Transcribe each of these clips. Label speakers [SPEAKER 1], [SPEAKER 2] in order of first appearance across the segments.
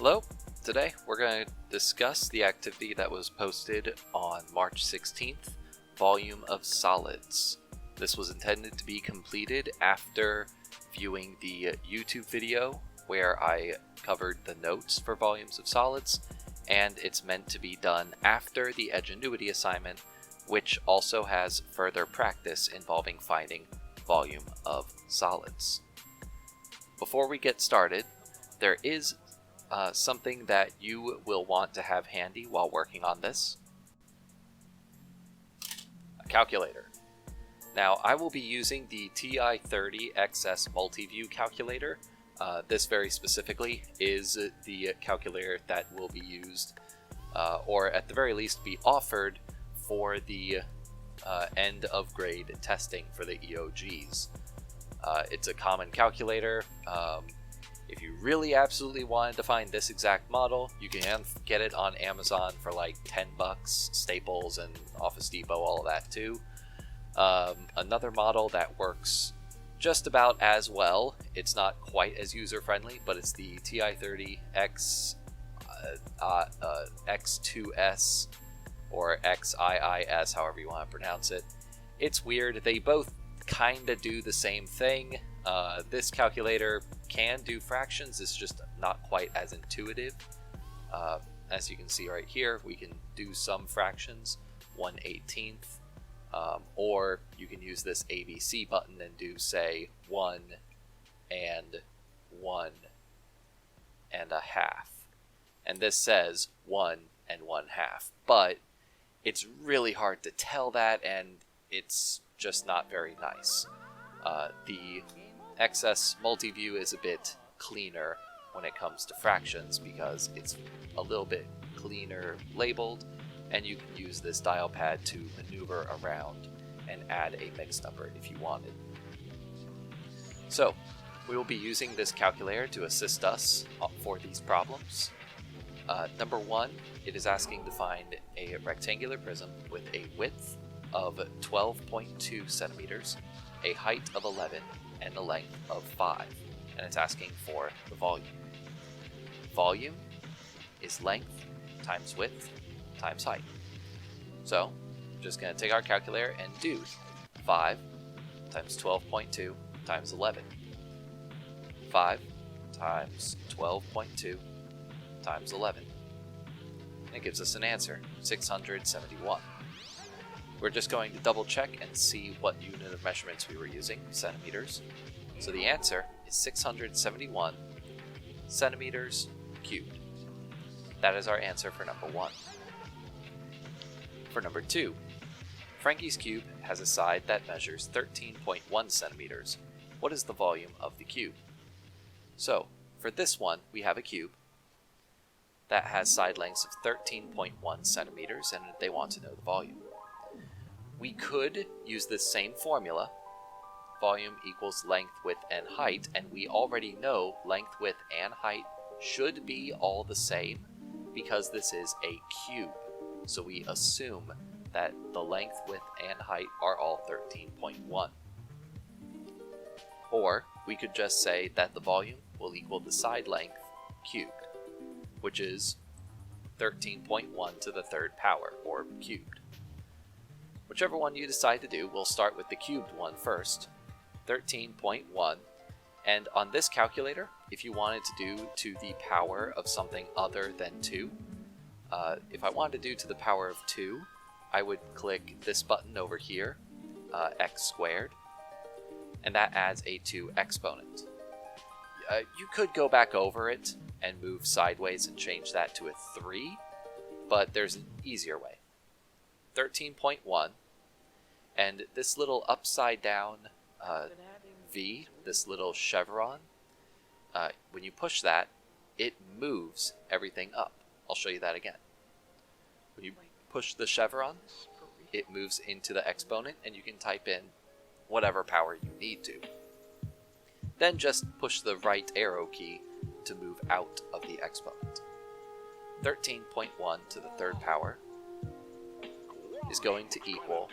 [SPEAKER 1] Hello, today we're going to discuss the activity that was posted on March 16th, Volume of Solids. This was intended to be completed after viewing the YouTube video where I covered the notes for Volumes of Solids, and it's meant to be done after the Edgenuity assignment, which also has further practice involving finding volume of solids. Before we get started, there is something that you will want to have handy while working on this. A calculator. Now, I will be using the TI-30XS Multiview calculator. This very specifically is the calculator that will be used, or at the very least be offered, for the end of grade testing for the EOGs. It's a common calculator. If you really absolutely wanted to find this exact model, you can get it on Amazon for like $10, Staples and Office Depot, all of that too. Another model that works just about as well, it's not quite as user-friendly, but it's the TI-30X X2S or XIIS, however you want to pronounce it. It's weird. They both kind of do the same thing. This calculator can do fractions, it's just not quite as intuitive. As you can see right here, we can do some fractions, 1/18, or you can use this ABC button and do, say, 1 and 1 and a half. And this says 1 and 1/2, but it's really hard to tell that, and it's just not very nice. The XS Multiview is a bit cleaner when it comes to fractions because it's a little bit cleaner labeled, and you can use this dial pad to maneuver around and add a mixed number if you wanted. So, we will be using this calculator to assist us for these problems. Number one, it is asking to find a rectangular prism with a width of 12.2 centimeters, a height of 11, and a length of 5, and it's asking for the volume. Volume is length times width times height. So, I'm just going to take our calculator and do 5 times 12.2 times 11. 5 times 12.2 times 11. And it gives us an answer, 671. We're just going to double check and see what unit of measurements we were using, centimeters. So the answer is 671 centimeters cubed. That is our answer for number one. For number two, Frankie's cube has a side that measures 13.1 centimeters. What is the volume of the cube? So, for this one, we have a cube that has side lengths of 13.1 centimeters, and they want to know the volume. We could use this same formula, volume equals length, width, and height, and we already know length, width, and height should be all the same because this is a cube. So we assume that the length, width, and height are all 13.1. Or we could just say that the volume will equal the side length cubed, which is 13.1 to the third power, or cubed. Whichever one you decide to do, we'll start with the cubed one first, 13.1, and on this calculator, if you wanted to do to the power of something other than 2, if I wanted to do to the power of 2, I would click this button over here, x squared, and that adds a 2 exponent. You could go back over it and move sideways and change that to a 3, but there's an easier way. 13.1, and this little upside down V, this little chevron, when you push that, it moves everything up. I'll show you that again. When you push the chevron, it moves into the exponent, and you can type in whatever power you need to. Then just push the right arrow key to move out of the exponent. 13.1 to the third power is going to equal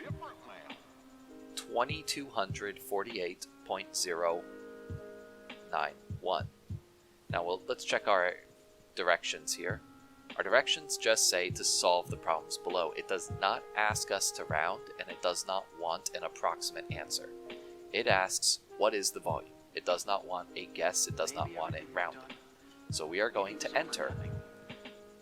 [SPEAKER 1] 2248.091. Now let's check our directions here. Our directions just say to solve the problems below. It does not ask us to round, and it does not want an approximate answer. It asks, what is the volume? It does not want a guess, it does not want it rounded. So we are going to enter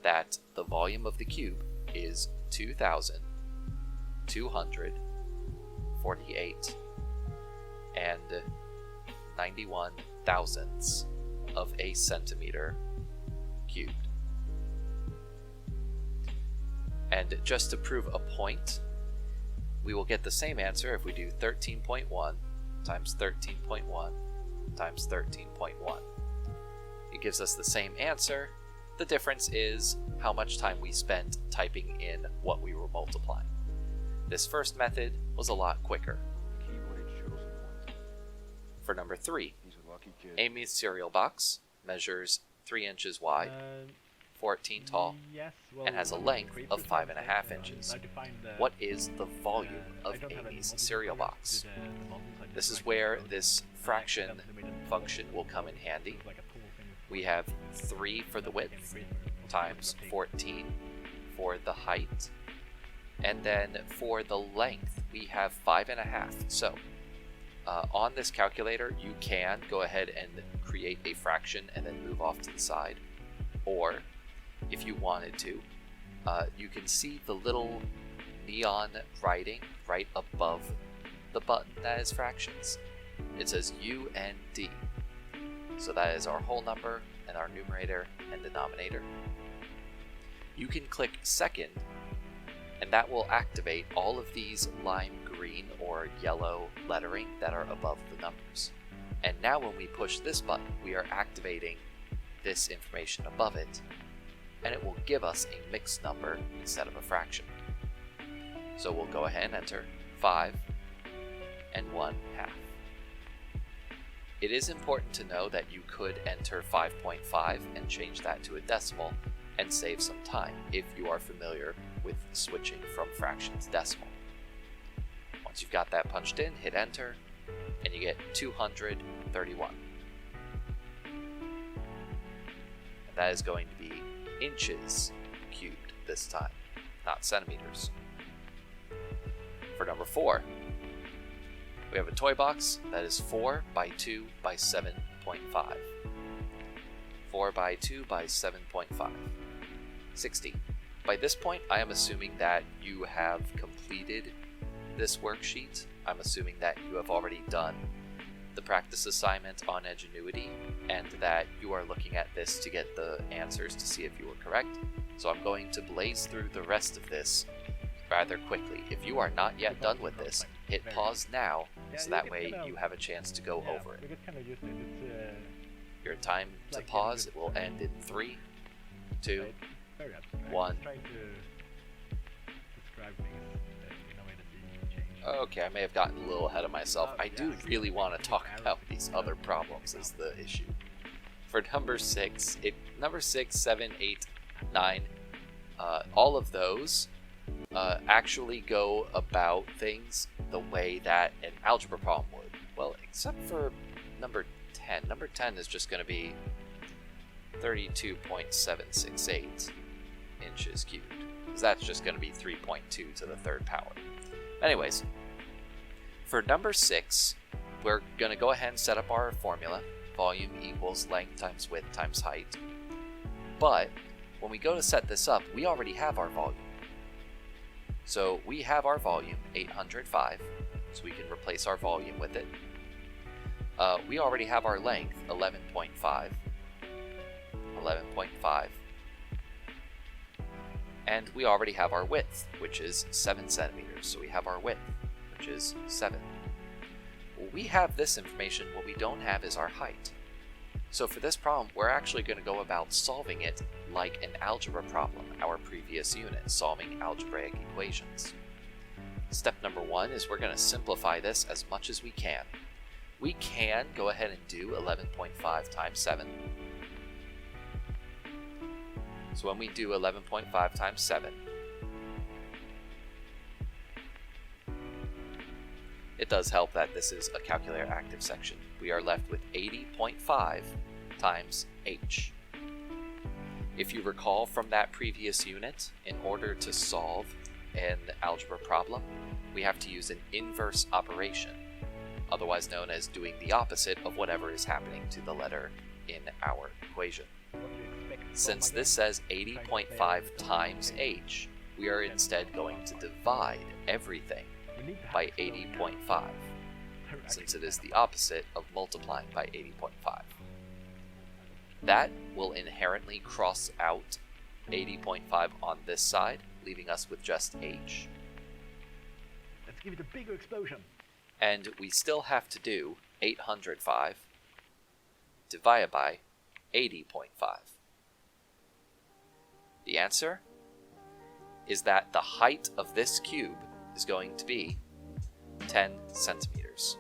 [SPEAKER 1] that the volume of the cube is 2,248 and 91 thousandths of a centimeter cubed. And just to prove a point, we will get the same answer if we do 13.1 times 13.1 times 13.1. It gives us the same answer. The difference is how much time we spent typing in what we were multiplying. This first method was a lot quicker. For number 3, Amy's cereal box measures 3 inches wide, 14 tall, and has a length of 5.5 inches. What is the volume of Amy's cereal box? This is where this fraction function will come in handy. We have 3 for the width, times 14 for the height, and then for the length we have 5.5. So on this calculator you can go ahead and create a fraction and then move off to the side, or if you wanted to, you can see the little neon writing right above the button that is fractions. It says UND. So that is our whole number and our numerator and denominator. You can click second, and that will activate all of these lime green or yellow lettering that are above the numbers. And now when we push this button, we are activating this information above it, and it will give us a mixed number instead of a fraction. So we'll go ahead and enter 5 and 1/2. It is important to know that you could enter 5.5 and change that to a decimal and save some time if you are familiar with switching from fraction to decimal. Once you've got that punched in, hit enter, and you get 231. And that is going to be inches cubed this time, not centimeters. For number 4, we have a toy box that is 4 by 2 by 7.5. 4 by 2 by 7.5. 60. By this point, I am assuming that you have completed this worksheet. I'm assuming that you have already done the practice assignment on Edgenuity, and that you are looking at this to get the answers to see if you were correct. So I'm going to blaze through the rest of this rather quickly. If you are not yet done with this, hit pause now, so that way you have a chance to go over it. Your time to pause will end in 3, 2, 1. Okay, I may have gotten a little ahead of myself. I do really want to talk about these other problems as the issue. For number 6, 7, 8, 9, all of those actually go about things the way that an algebra problem would. Well, except for number 10. Number 10 is just going to be 32.768 inches cubed, because that's just going to be 3.2 to the third power. Anyways, for number 6, we're going to go ahead and set up our formula. Volume equals length times width times height. But when we go to set this up, we already have our volume. So we have our volume, 805, so we can replace our volume with it. We already have our length, 11.5. And we already have our width, which is 7 centimeters. So we have our width, which is 7. Well, we have this information. What we don't have is our height. So for this problem, we're actually going to go about solving it like an algebra problem, our previous unit, solving algebraic equations. Step number 1 is we're going to simplify this as much as we can. We can go ahead and do 11.5 times 7. So when we do 11.5 times 7, it does help that this is a calculator active section. We are left with 80.5 times h. If you recall from that previous unit, in order to solve an algebra problem, we have to use an inverse operation, otherwise known as doing the opposite of whatever is happening to the letter in our equation. Since this says 80.5 times h, we are instead going to divide everything by 80.5, since it is the opposite of multiplying by 80.5. That will inherently cross out 80.5 on this side, leaving us with just h.
[SPEAKER 2] Let's give it a bigger explosion.
[SPEAKER 1] And we still have to do 805 divided by 80.5. The answer is that the height of this cube is going to be 10 centimeters.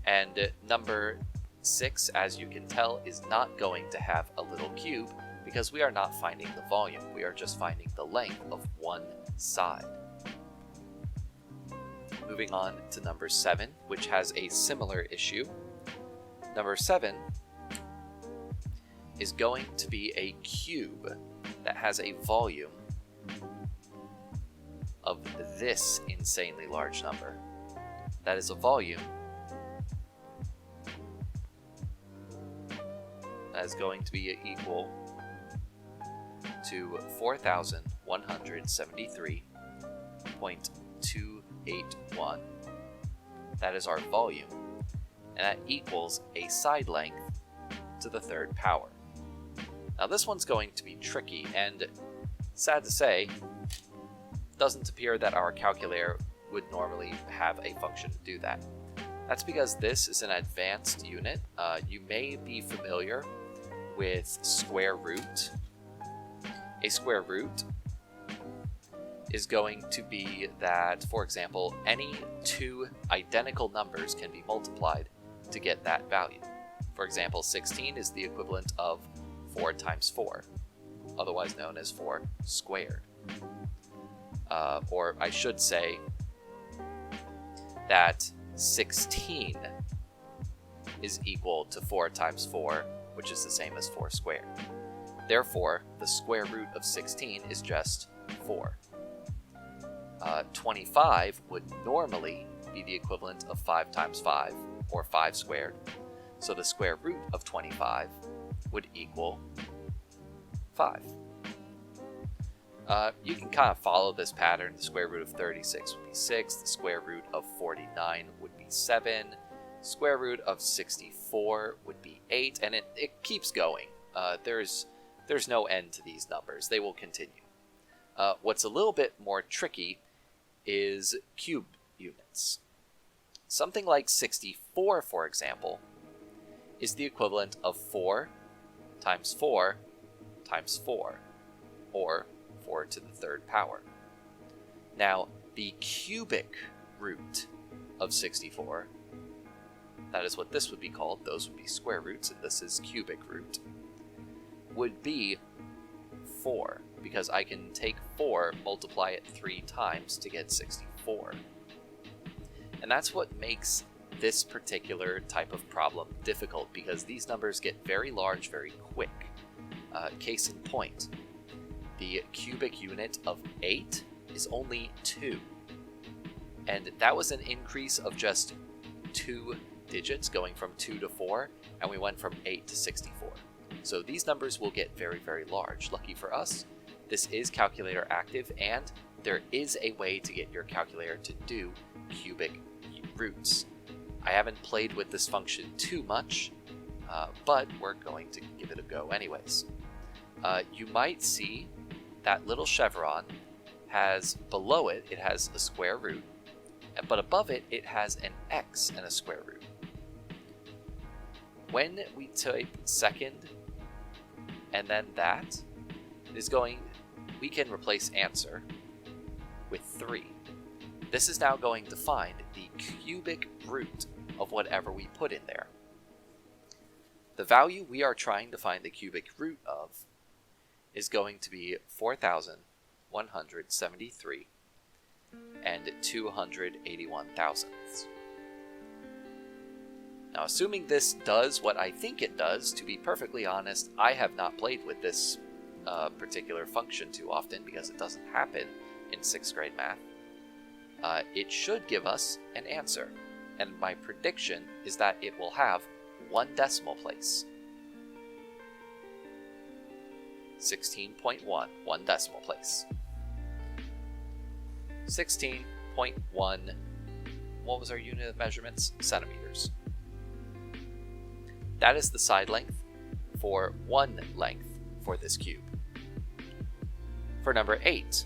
[SPEAKER 1] And number 6, as you can tell, is not going to have a little cube because we are not finding the volume. We are just finding the length of one side. Moving on to number 7, which has a similar issue. Number 7 is going to be a cube that has a volume of this insanely large number. That is a volume that is going to be equal to 4,173.281. That is our volume, and that equals a side length to the third power. Now this one's going to be tricky, and sad to say, doesn't appear that our calculator would normally have a function to do that. That's because this is an advanced unit. You may be familiar with square root. A square root is going to be that, for example, any two identical numbers can be multiplied to get that value. For example, 16 is the equivalent of 4 times 4, otherwise known as 4 squared. Or I should say that 16 is equal to 4 times 4, which is the same as 4 squared. Therefore, the square root of 16 is just 4. 25 would normally be the equivalent of 5 times 5, or 5 squared. So the square root of 25 would equal 5. You can kind of follow this pattern. The square root of 36 would be 6, the square root of 49 would be 7, square root of 64 would be 8, and it keeps going. There's no end to these numbers. They will continue. What's a little bit more tricky is cube units. Something like 64, for example, is the equivalent of 4 times 4 times 4, or 4 to the third power. Now, the cubic root of 64, that is what this would be called, those would be square roots, and this is cubic root, would be 4, because I can take 4, multiply it 3 times to get 64. And that's what makes this particular type of problem difficult, because these numbers get very large very quick. Case in point, the cubic unit of 8 is only 2. And that was an increase of just 2 digits, going from 2 to 4, and we went from 8 to 64. So these numbers will get very, very large. Lucky for us, this is calculator active, and there is a way to get your calculator to do cubic roots. I haven't played with this function too much, but we're going to give it a go anyways. You might see that little chevron has, below it, it has a square root, but above it, it has an x and a square root. When we type second and then that, we can replace answer with 3. This is now going to find the cubic root of whatever we put in there. The value we are trying to find the cubic root of is going to be 4,173 and 281 thousandths. Now, assuming this does what I think it does, to be perfectly honest, I have not played with this particular function too often because it doesn't happen in 6th grade math. It should give us an answer, and my prediction is that it will have 1 decimal place. 16.1, 1 decimal place. 16.1, what was our unit of measurements? Centimeters. That is the side length for 1 length for this cube. For number 8,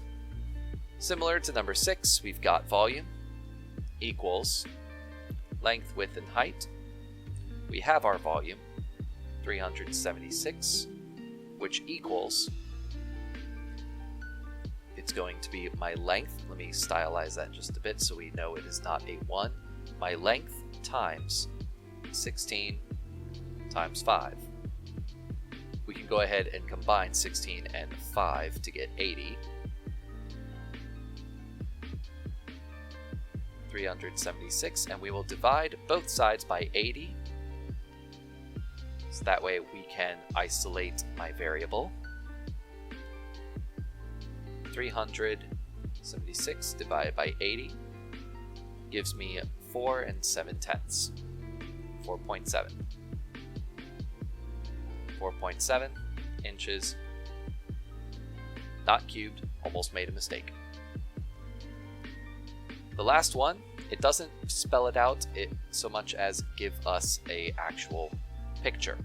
[SPEAKER 1] similar to number 6, we've got volume equals length, width, and height. We have our volume, 376, which equals, it's going to be my length. Let me stylize that just a bit so we know it is not a 1. My length times 16 times 5. We can go ahead and combine 16 and 5 to get 80. 376, and we will divide both sides by 80. So that way we can isolate my variable. 376 divided by 80 gives me 4 7/10. 4.7. 4.7 inches. Not cubed, almost made a mistake. The last one, it doesn't spell it out so much as give us an actual picture.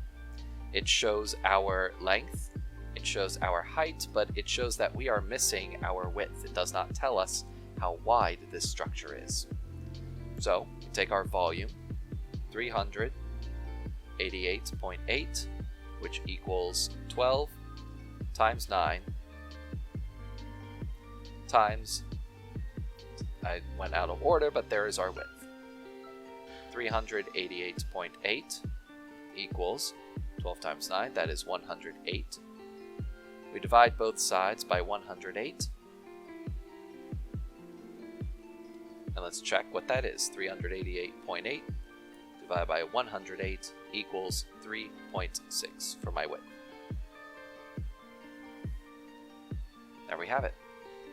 [SPEAKER 1] It shows our length, it shows our height, but it shows that we are missing our width. It does not tell us how wide this structure is. So, we take our volume, 388.8, which equals 12 times 9 times, I went out of order, but there is our width. 388.8 equals 12 times 9, that is 108. We divide both sides by 108. And let's check what that is. 388.8 divided by 108 equals 3.6 for my width. There we have it.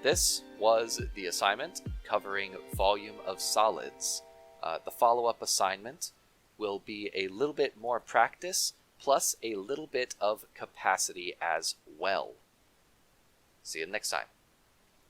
[SPEAKER 1] This was the assignment covering volume of solids. The follow-up assignment will be a little bit more practice, plus a little bit of capacity as well. See you next time.